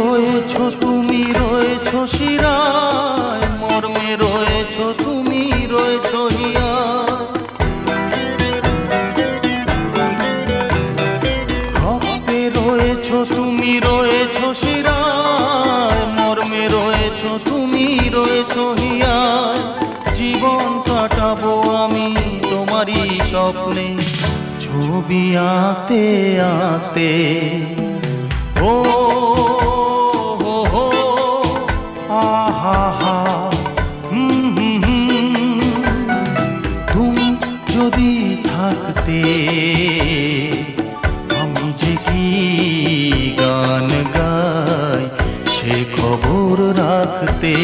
রয়েছো তুমি রয়েছো শিরায়, মর্মে রয়েছো তুমি রয়েছো হিয়ায়। রক্তে রয়েছো তুমি রয়েছো শিরায়, মর্মে রয়েছো তুমি রয়েছো হিয়ায়। জীবন কাটাবো আমি তোমারই স্বপ্নে, ছবি আঁকতে আঁকতে। ও হো হো আহা হা, তুমি যদি থাকতে আমি যে কি গান গাই সে খবর রাখতে।